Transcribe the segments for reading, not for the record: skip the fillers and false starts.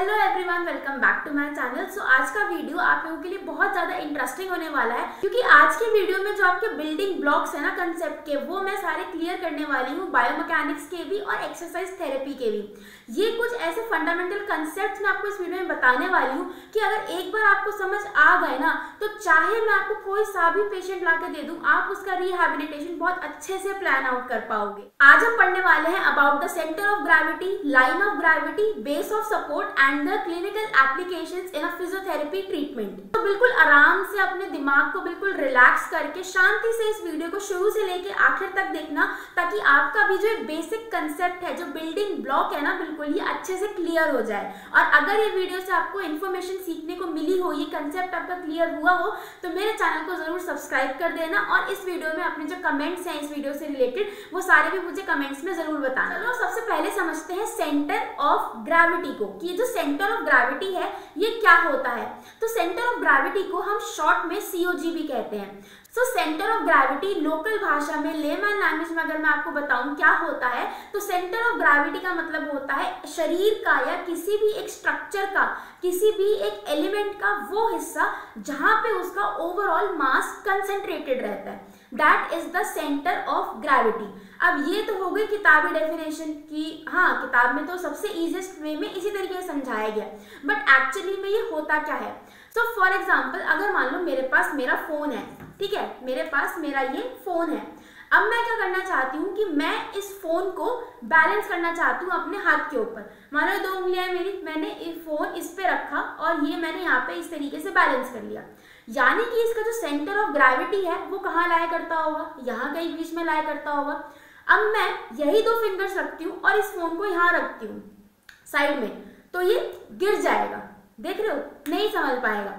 Hello everyone, welcome back to my channel. So आज का video आप लोगों के लिए बहुत ज्यादा इंटरेस्टिंग होने वाला है, क्योंकि आज के वीडियो में जो आपके बिल्डिंग ब्लॉक्स है ना कंसेप्ट के, वो मैं सारे क्लियर करने वाली हूँ, बायोमैकेनिक्स के भी और एक्सरसाइज थेरेपी के भी। ये कुछ ऐसे फंडामेंटल कंसेप्ट मैं आपको इस वीडियो में बताने वाली हूँ कि अगर एक बार आपको समझ आ गए ना, तो चाहे मैं आपको कोई सा भी पेशेंट ला के दे दूँ, आप उसका रिहैबिलिटेशन बहुत अच्छे से प्लान आउट कर पाओगे। आज हम पढ़ने वाले हैं about the centre of gravity, line of gravity, base of support and the clinical applications in a physiotherapy treatment. तो बिल्कुल आराम से अपने दिमाग को बिल्कुल रिलैक्स करके शांति से इस वीडियो को शुरू से लेके आखिर तक देखना, ताकि आपका भी जो बेसिक कंसेप्ट है, जो बिल्डिंग ब्लॉक है ना, बिल्कुल ये अच्छे से क्लियर हो जाए। और अगर ये वीडियो से आपको इन्फॉर्मेशन सीखने को मिली हो, ये कंसेप्ट आपका क्लियर हुआ हो, तो मेरे चैनल को जरूर सब्सक्राइब कर देना। और इस वीडियो में अपने जो कमेंट्स हैं इस वीडियो से रिलेटेड, वो सारे भी मुझे कमेंट्स में जरूर बताना। चलो सबसे पहले समझते हैं सेंटर ऑफ ग्रेविटी को, कि जो सेंटर ऑफ ग्रेविटी है ये क्या होता है। तो सेंटर ऑफ ग्रेविटी को हम शॉर्ट में सीओजी भी कहते हैं। So centre of gravity local भाषा में, लेमन लैंग्वेज में अगर मैं आपको बताऊं क्या होता है, तो सेंटर ऑफ ग्रेविटी का मतलब होता है शरीर का या किसी भी एक स्ट्रक्चर का, किसी भी एक एलिमेंट का वो हिस्सा जहां पे उसका ओवरऑल मास कंसेंट्रेटेड रहता है। That is the centre of gravity. अब ये तो हो गई किताबी डेफिनेशन की, हाँ किताब में तो सबसे इजीएस्ट वे में इसी तरीके से समझाया गया, बट एक्चुअली में ये होता क्या है। सो फॉर एग्जाम्पल, अगर मान लो मेरे पास मेरा फोन है, ठीक है, मेरे पास मेरा ये फोन है। अब मैं क्या करना चाहती हूँ कि मैं इस फोन को बैलेंस करना चाहती हूँ अपने हाथ के ऊपर। मान लो 2 उंगलियां मेरी, मैंने ये फोन इस पे रखा और ये मैंने यहाँ पे इस तरीके से बैलेंस कर लिया। यानी कि इसका जो सेंटर ऑफ ग्रेविटी है वो कहाँ लाया करता होगा, यहाँ कहीं बीच में लाया करता होगा। अब मैं यही 2 फिंगर्स रखती हूँ और इस फोन को यहाँ रखती हूँ साइड में, तो ये गिर जाएगा। देख रहे हो, नहीं समझ पाएगा।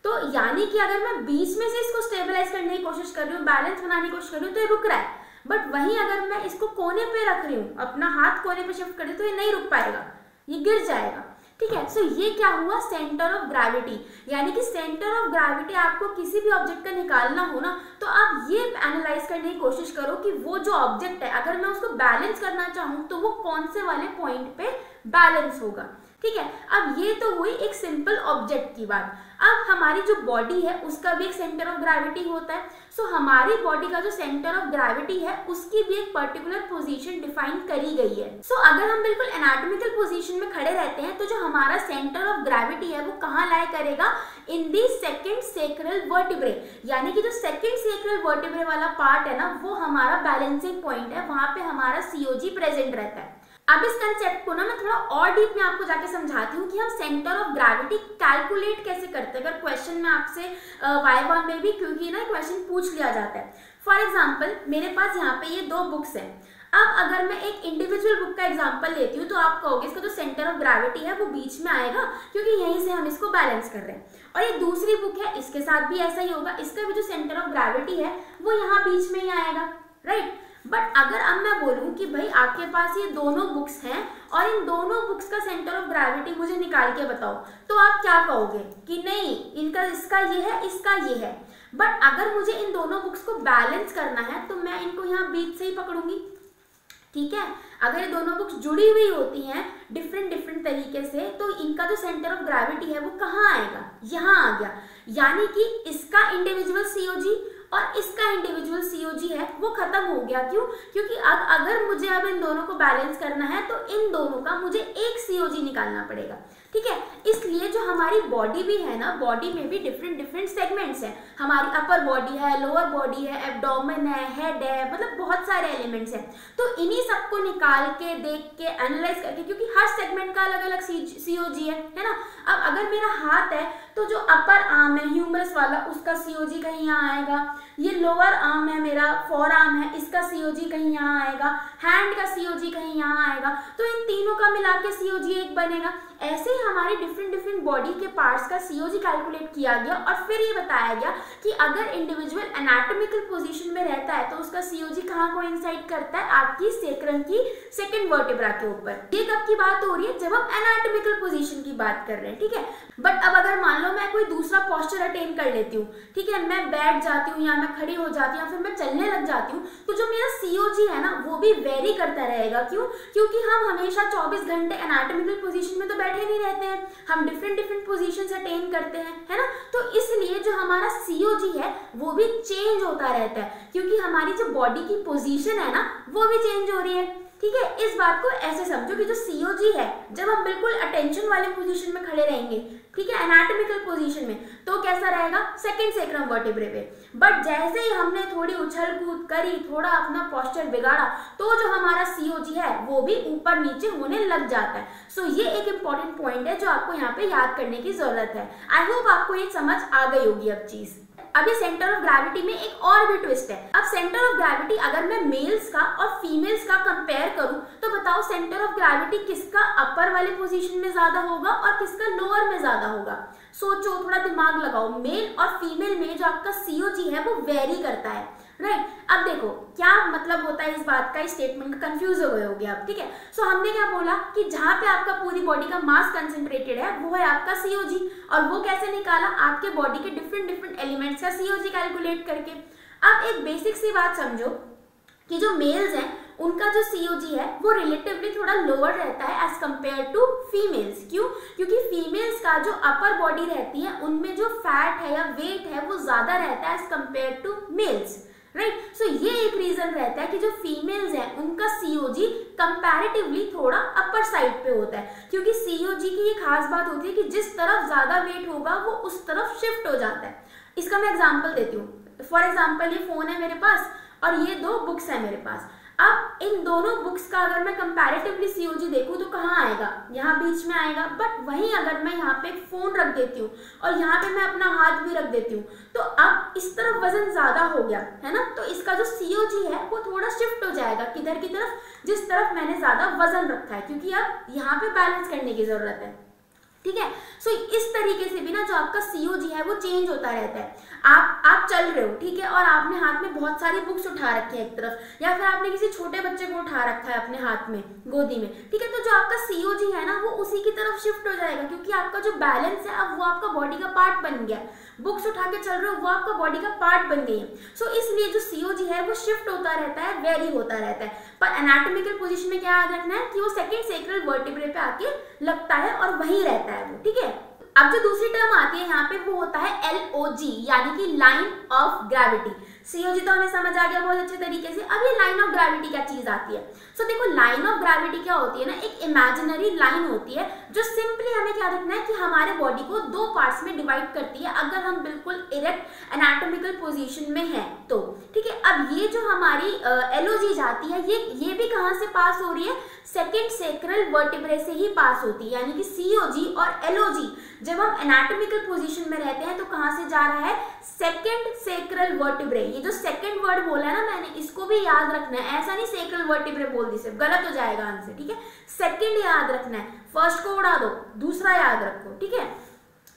तो यानी कि अगर मैं बीच में से इसको स्टेबलाइज करने की कोशिश कर रही हूँ, बैलेंस बनाने की कोशिश कर रही हूँ, तो ये रुक रहा है। बट वहीं अगर मैं इसको कोने पे रख रही हूँ, अपना हाथ कोने पे शिफ्ट कर रही हूँ, तो ये नहीं रुक पाएगा, ये गिर जाएगा। ठीक है, सो ये क्या हुआ, सेंटर ऑफ ग्रेविटी। यानी कि सेंटर ऑफ ग्रेविटी आपको किसी भी ऑब्जेक्ट का निकालना हो ना, तो आप ये एनालाइज करने की कोशिश करो कि वो जो ऑब्जेक्ट है, अगर मैं उसको बैलेंस करना चाहूँ तो वो कौन से वाले पॉइंट पे बैलेंस होगा। ठीक है, अब ये तो हुई एक सिंपल ऑब्जेक्ट की बात। अब हमारी जो बॉडी है उसका भी एक सेंटर ऑफ ग्रेविटी होता है। सो हमारी बॉडी का जो सेंटर ऑफ ग्रेविटी है उसकी भी एक पर्टिकुलर पोजीशन डिफाइन करी गई है। सो अगर हम बिल्कुल एनाटॉमिकल पोजीशन में खड़े रहते हैं, तो जो हमारा सेंटर ऑफ ग्रेविटी है वो कहाँ लाया करेगा, इन दी सेकंड सेक्रल वर्टिब्रे। यानी कि जो सेकंड सेक्रल वर्टिब्रे वाला पार्ट है ना, वो हमारा बैलेंसिंग पॉइंट है, वहां पे हमारा सीओजी प्रेजेंट रहता है। अब इस कंसेप्ट को ना मैं थोड़ा और डीप में आपको जाके समझाती हूँ कि हम सेंटर ऑफ ग्रेविटी कैलकुलेट कैसे करते हैं। अगर क्वेश्चन में आपसे वाइवा में भी, क्योंकि ना क्वेश्चन पूछ लिया जाता है। फॉर एग्जांपल, मेरे पास यहाँ पे ये 2 बुक्स हैं। अब अगर मैं एक इंडिविजुअल बुक का एग्जांपल लेती हूँ, तो आप कहोगे इसका जो सेंटर ऑफ ग्रेविटी है वो बीच में आएगा, क्योंकि यहीं से हम इसको बैलेंस कर रहे हैं। और ये दूसरी बुक है, इसके साथ भी ऐसा ही होगा, इसका भी जो सेंटर ऑफ ग्रेविटी है वो यहाँ बीच में ही आएगा, राइट। बट अगर अब मैं बोलूं कि भाई आपके पास ये दोनों बुक्स हैं और इन दोनों बुक्स का सेंटर ऑफ ग्रेविटी मुझे निकाल के बताओ, तो आप क्या कहोगे कि नहीं, इनका इसका ये है, इसका ये है। बट अगर मुझे इन दोनों बुक्स को बैलेंस करना है, तो मैं इनको यहाँ बीच से ही पकड़ूंगी। ठीक है, अगर ये दोनों बुक्स जुड़ी हुई होती हैं डिफरेंट तरीके से, तो इनका जो सेंटर ऑफ ग्रेविटी है वो कहाँ आएगा, यहाँ आ गया। यानी कि इसका इंडिविजुअल सीओजी और इसका इंडिविजुअल सीओजी है वो खत्म हो गया। क्यों? क्योंकि अब अगर मुझे अब इन दोनों को बैलेंस करना है, तो इन दोनों का मुझे एक सीओजी निकालना पड़ेगा। ठीक है, इसलिए जो हमारी बॉडी भी है ना, बॉडी में भी डिफरेंट सेगमेंट्स हैं। हमारी अपर बॉडी है, लोअर बॉडी है, एब्डोमेन है, हेड है, मतलब बहुत सारे एलिमेंट्स हैं। तो इन्हीं सबको निकाल के, देख के, एनालाइज करके, क्योंकि हर सेगमेंट का अलग अलग सीओजी है ना। अब अगर मेरा हाथ है, तो जो अपर आर्म है ह्यूमरस वाला, उसका सीओजी कहीं यहाँ आएगा। ये लोअर आर्म है मेरा, फोर आर्म है, इसका सीओजी कहीं यहाँ आएगा। हैंड का सीओजी कहीं यहाँ आएगा। तो इन तीनों का मिला के सीओजी एक बनेगा। ऐसे ही हमारी डिफरेंट बॉडी के पार्ट्स का सीओजी कैलकुलेट किया गया और फिर ये बताया गया कि अगर इंडिविजुअल एनाटॉमिकल पोजीशन में रहता है, तो उसका सीओजी कहाँ कोइंसाइड करता है, आपकी सेक्रम की सेकंड वर्टिब्रा के ऊपर। ये कब की बात हो रही है, जब हम एनाटॉमिकल पोजीशन की बात कर रहे हैं। ठीक है, बट अब अगर मान लो मैं कोई दूसरा पोस्चर अटेन कर लेती हूँ, ठीक है, मैं बैठ जाती हूँ या मैं मैं खड़ी हो जाती हूँ, फिर मैं चलने लग जाती हूँ, तो जो मेरा COG है ना वो भी वेरी करता रहेगा। क्यों? क्योंकि हम हमेशा 24 घंटे एनाटॉमिकल पोजीशन में तो बैठे नहीं रहते हैं, हम डिफरेंट पोजीशंस अटेन करते हैं, है ना। तो इसलिए जो हमारा COG है वो भी चेंज होता रहता है, क्योंकि हमारी जो बॉडी की पोजीशन है ना वो भी चेंज हो रही है। ठीक है, इस बात को ऐसे समझो कि जो COG है, जब हम बिल्कुल अटेंशन वाले पोजीशन में खड़े रहेंगे, ठीक है, एनाटॉमिकल पोजीशन में, तो कैसा रहेगा? सेकंड सेक्रम वर्टिब्रे पे। बट जैसे ही हमने थोड़ी उछल कूद करी, थोड़ा अपना पोस्चर बिगाड़ा, तो जो हमारा COG है वो भी ऊपर नीचे होने लग जाता है। सो ये एक इंपॉर्टेंट पॉइंट है जो आपको यहाँ पे याद करने की जरूरत है। आई होप आपको ये समझ आ गई होगी अब चीज। अभी सेंटर ऑफ ग्रेविटी में एक और भी ट्विस्ट है। अब सेंटर ऑफ ग्रेविटी अगर मैं मेल्स का और फीमेल्स का कंपेयर करूं, तो बताओ सेंटर ऑफ ग्रेविटी किसका अपर वाले पोजीशन में ज्यादा होगा और किसका लोअर में ज्यादा होगा? सोचो, थोड़ा दिमाग लगाओ। मेल और फीमेल में जो आपका COG है वो वेरी करता है, राइट। अब देखो क्या मतलब होता है इस बात का, इस स्टेटमेंट का कंफ्यूज हो गए होगे आप, ठीक है। सो हमने क्या बोला कि जहां पे आपका पूरी बॉडी का मास कंसंट्रेटेड है वो है आपका COG, और वो कैसे निकाला? आपके बॉडी के डिफरेंट एलिमेंट्स का COG कैलकुलेट करके। अब एक बेसिक सी बात समझो कि जो मेल्स हैं उनका जो COG है वो रिलेटिवली थोड़ा लोअर रहता है एज कंपेयर टू फीमेल्स। क्यों? क्योंकि फीमेल्स का जो अपर बॉडी रहती है उनमें जो फैट है या वेट है वो ज्यादा रहता है as compared to males, right. So ये एक रीजन रहता है कि जो फीमेल्स हैं उनका COG कंपैरेटिवली थोड़ा अपर साइड पे होता है, क्योंकि COG की ये खास बात होती है कि जिस तरफ ज्यादा वेट होगा वो उस तरफ शिफ्ट हो जाता है। इसका मैं एग्जांपल देती हूँ। फॉर एग्जांपल ये फोन है मेरे पास और ये 2 बुक्स है मेरे पास। अब इन दोनों बुक्स का अगर मैं कंपैरेटिवली COG देखूं तो कहाँ आएगा? यहाँ बीच में आएगा। बट वहीं अगर मैं यहाँ पे एक फोन रख देती हूँ और यहाँ पे मैं अपना हाथ भी रख देती हूँ, तो अब इस तरफ वजन ज्यादा हो गया है ना, तो इसका जो COG है वो थोड़ा शिफ्ट हो जाएगा किधर की तरफ? जिस तरफ मैंने ज्यादा वजन रखा है, क्योंकि अब यहाँ पे बैलेंस करने की जरूरत है, ठीक है। सो इस तरीके से भी ना जो आपका COG है वो चेंज होता रहता है। आप चल रहे हो, ठीक है, और आपने हाथ में बहुत सारी बुक्स उठा रखी है एक तरफ, या फिर आपने किसी छोटे बच्चे को उठा रखा है अपने हाथ में गोदी में, ठीक है, तो जो आपका COG है ना वो उसी की तरफ शिफ्ट हो जाएगा, क्योंकि आपका जो बैलेंस है अब वो आपका बॉडी का पार्ट बन गया। बुक्स उठा के चल रहे हो वो आपका बॉडी का पार्ट बन गई है। सो इसलिए जो COG है वो शिफ्ट होता रहता है, वेरी होता रहता है। पर एनाटॉमिकल पोजीशन में क्या याद रखना है कि वो सेकंड सेक्रल वर्टिब्रे पे आके लगता है और वहीं रहता है वो, ठीक है। अब जो दूसरी टर्म आती है यहाँ पे वो होता है LOG, यानी कि लाइन ऑफ ग्रेविटी। COG तो हमें समझ आ गया बहुत अच्छे तरीके से। अब ये लाइन ऑफ ग्रेविटी क्या चीज आती है? सो देखो, लाइन ऑफ ग्रेविटी क्या होती है ना, एक इमेजिनरी लाइन होती है जो सिंपली हमें क्या रखना है कि हमारे बॉडी को 2 पार्ट्स में डिवाइड करती है अगर हम बिल्कुल इरेक्ट एनाटॉमिकल पोजीशन में हैं तो, ठीक है। अब ये जो हमारी LOG जाती है ये भी कहाँ से पास हो रही है? सेकेंड सेक्रल वर्टिब्रे से ही पास होती है, यानी कि COG और LOG जब हम एनाटॉमिकल पोजीशन में रहते हैं तो कहाँ से जा रहा है? Second sacral vertebrae. ये जो सेकंड वर्ड बोला है ना मैंने, इसको भी याद रखना है, ऐसा नहीं सेक्रल वर्टिब्रे बोल दी सिर्फ, गलत हो जाएगा आंसर, ठीक है। सेकंड याद रखना है, फर्स्ट को उड़ा दो, दूसरा याद रखो, ठीक है।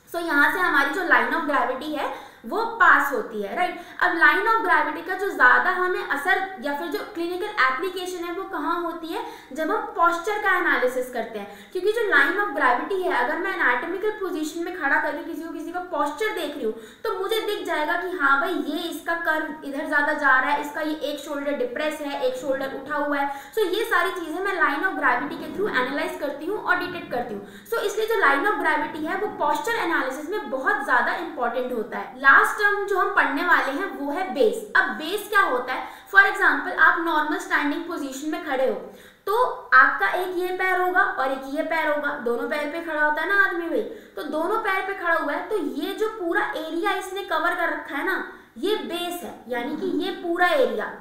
सो यहाँ से हमारी जो लाइन ऑफ ग्रेविटी है वो पास होती है, राइट। अब लाइन ऑफ ग्रेविटी का जो ज्यादा हमें असर या फिर जो क्लिनिकल एप्लीकेशन है वो कहाँ होती है? जब हम पोस्चर का एनालिसिस करते हैं, क्योंकि जो लाइन ऑफ ग्रेविटी है अगर मैं एनाटॉमिकल पोजीशन में खड़ा करके किसी का पोस्चर देख रही हूँ तो मुझे दिख जाएगा कि हाँ भाई ये इसका कर्व इधर ज्यादा जा रहा है, इसका ये एक शोल्डर डिप्रेस है, एक शोल्डर उठा हुआ है। सो ये सारी चीजें मैं लाइन ऑफ ग्रेविटी के थ्रू एनालाइज करती हूँ और डिटेक्ट करती हूँ। सो इसलिए जो लाइन ऑफ ग्रेविटी है वो पोस्चर एनालिसिस में बहुत ज्यादा इंपॉर्टेंट होता है। लास्ट टर्म जो हम पढ़ने वाले हैं वो है बेस। अब बेस क्या होता है? फॉर एग्जाम्पल आप नॉर्मल स्टैंडिंग पोजीशन में खड़े हो तो आपका एक ये पैर होगा और एक ये पैर होगा, दोनों पैर पे खड़ा होता है ना आदमी भाई, तो दोनों पैर पे खड़ा हुआ है तो ये जो पूरा एरिया इसने कवर कर रखा है ना ये बेस है, यानी कि ये पूरा एरिया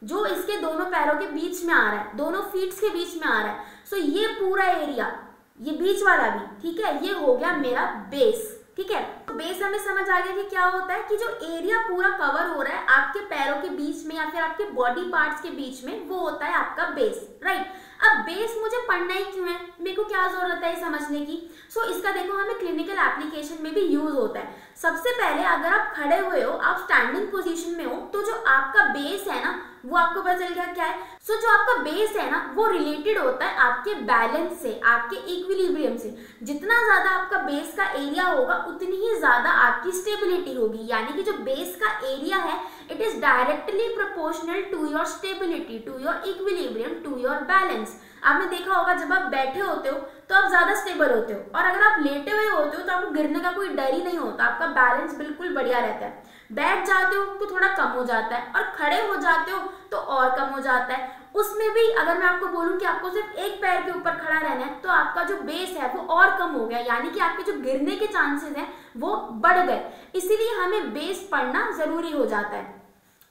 जो इसके दोनों पैरों के बीच में आ रहा है, दोनों फीट्स के बीच में आ रहा है, सो ये पूरा एरिया, ये बीच वाला भी, ठीक है, ये हो गया मेरा बेस, ठीक है। तो बेस हमें समझ आ गया कि क्या होता है कि जो एरिया पूरा कवर हो रहा है आपके पैरों के बीच में या फिर आपके बॉडी पार्ट्स के बीच में वो होता है आपका बेस, राइट। अब बेस मुझे पढ़ना ही क्यों है? मेरे को क्या जरूरत है ये समझने की? सो इसका देखो हमें क्लिनिकल एप्लीकेशन में भी यूज होता है। सबसे पहले अगर आप खड़े हुए हो, आप स्टैंडिंग पोजीशन में हो, तो जो आपका बेस है ना वो आपको पता चल गया क्या है। सो जो आपका बेस है ना वो रिलेटेड होता है आपके बैलेंस से, आपके इक्विलिब्रियम से। जितना ज्यादा आपका बेस का एरिया होगा उतनी ही ज्यादा आपकी स्टेबिलिटी होगी, यानी कि जो बेस का एरिया है it is directly proportional to your stability, to your equilibrium, to your balance. आपने देखा होगा जब आप बैठे होते हो तो आप ज्यादा स्टेबल होते हो, और अगर आप लेटे हुए होते हो तो आपको गिरने का कोई डर ही नहीं होता, आपका बैलेंस बिल्कुल बढ़िया रहता है। बैठ जाते हो तो थोड़ा कम हो जाता है, और खड़े हो जाते हो तो और कम हो जाता है। उसमें भी अगर मैं आपको बोलूं कि आपको सिर्फ एक पैर के ऊपर खड़ा रहना है तो आपका जो बेस है वो और कम हो गया, यानी कि आपके जो गिरने के चांसेस हैं वो बढ़ गए। इसीलिए हमें बेस पढ़ना जरूरी हो जाता है।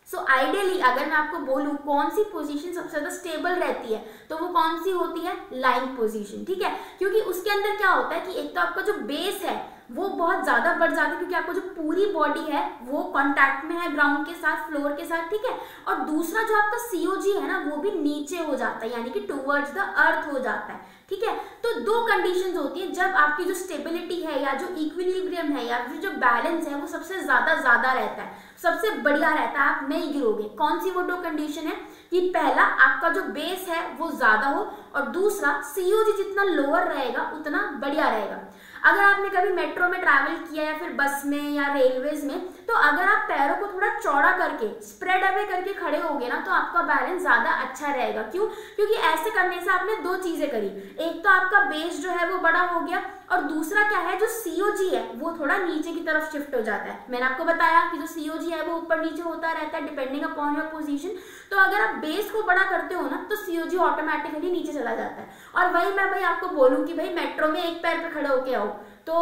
सो आइडियली अगर मैं आपको बोलूं कौन सी पोजीशन सबसे ज्यादा स्टेबल रहती है तो वो कौन सी होती है, लाइंग पोजीशन, ठीक है। क्योंकि उसके अंदर क्या होता है कि एक तो आपका जो बेस है वो बहुत ज्यादा बढ़ जाता है, क्योंकि आपको जो पूरी बॉडी है वो कांटेक्ट में है ग्राउंड के साथ, फ्लोर के साथ, ठीक है। और दूसरा जो आपका सीओजी है ना वो भी नीचे हो जाता है, यानी कि टुवर्ड्स द अर्थ हो जाता है, ठीक है। तो दो कंडीशंस होती है जब आपकी जो स्टेबिलिटी है या जो इक्विलिब्रियम है या फिर जो बैलेंस है वो सबसे ज्यादा रहता है, सबसे बढ़िया रहता है, आप नहीं गिरोगे। कौन सी वो दो कंडीशन है कि पहला आपका जो बेस है वो ज्यादा हो, और दूसरा सीओजी जितना लोअर रहेगा उतना बढ़िया रहेगा। अगर आपने कभी मेट्रो में ट्रैवल किया या फिर बस में या रेलवेज में, तो अगर आप पैरों को थोड़ा चौड़ा करके स्प्रेड अवे करके खड़े होगे ना तो आपका बैलेंस ज्यादा अच्छा रहेगा। क्यों? क्योंकि ऐसे करने से आपने दो चीजें करी, एक तो आपका बेस जो है वो बड़ा हो गया, और दूसरा क्या है जो सीओजी है वो थोड़ा नीचे की तरफ शिफ्ट हो जाता है। मैंने आपको बताया कि जो सीओजी है वो ऊपर नीचे होता रहता है डिपेंडिंग अपॉन योर पोजीशन। तो अगर आप बेस को बड़ा करते हो ना तो सीओजी ऑटोमेटिकली नीचे चला जाता है। और वही मैं भाई आपको बोलूं कि भाई मेट्रो में एक पैर पे खड़े होके आओ तो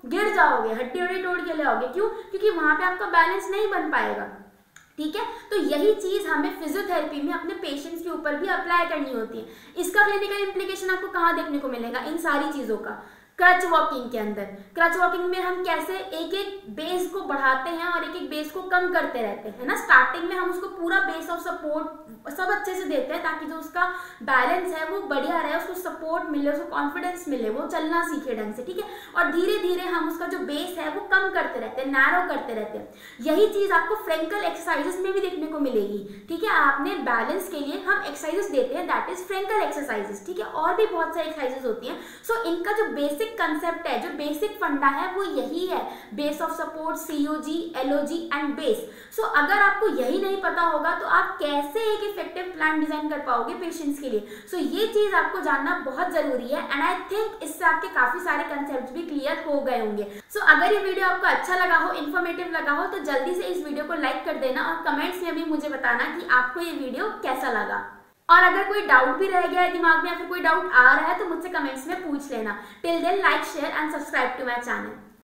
गिर जाओगे, हड्डी तोड़ के ले आओगे। क्यों? क्योंकि वहां पे आपका बैलेंस नहीं बन पाएगा, ठीक है। तो यही चीज हमें फिजियोथेरेपी में अपने पेशेंट्स के ऊपर भी अप्लाई करनी होती है। इसका क्लिनिकल इंप्लीकेशन आपको कहाँ देखने को मिलेगा? इन सारी चीजों का क्रच वॉकिंग के अंदर। क्रच वॉकिंग में हम कैसे एक एक बेस को बढ़ाते हैं और एक एक बेस को कम करते रहते हैं ना। स्टार्टिंग में हम उसको पूरा बेस ऑफ सपोर्ट सब अच्छे से देते हैं ताकि जो उसका बैलेंस है वो बढ़िया रहे, उसको सपोर्ट मिले, उसको कॉन्फिडेंस मिले, वो चलना सीखे ढंग से, ठीक है। और धीरे धीरे हम उसका जो बेस है वो कम करते रहते हैं, नैरो करते रहते हैं। यही चीज आपको फ्रेंकल एक्सरसाइजेस में भी देखने को मिलेगी, ठीक है। आपने बैलेंस के लिए हम एक्सरसाइजेस देते हैं, दैट इज फ्रेंकल एक्सरसाइजेस, ठीक है। और भी बहुत सारी एक्सरसाइजेस होती हैं। सो इनका जो बेसिक कंसेप्ट है, जो बेसिक फंडा है वो यही है, base of support, COG, LOG and base. So अगर आपको यही नहीं पता होगा तो आप कैसे एक इफेक्टिव प्लान डिजाइन कर पाओगे पेशेंट्स के लिए। सो ये चीज आपको जानना बहुत जरूरी है, एंड आई थिंक इससे आपके काफी सारे कंसेप्ट भी क्लियर हो गए होंगे। सो अगर ये वीडियो आपको अच्छा लगा हो, इन्फॉर्मेटिव लगा हो, तो जल्दी से इस वीडियो को लाइक कर देना और कमेंट्स में भी मुझे बताना कि आपको ये वीडियो कैसा लगा। और अगर कोई डाउट भी रह गया है दिमाग में या फिर कोई डाउट आ रहा है तो मुझसे कमेंट्स में पूछ लेना। Till then like, share and subscribe to my channel.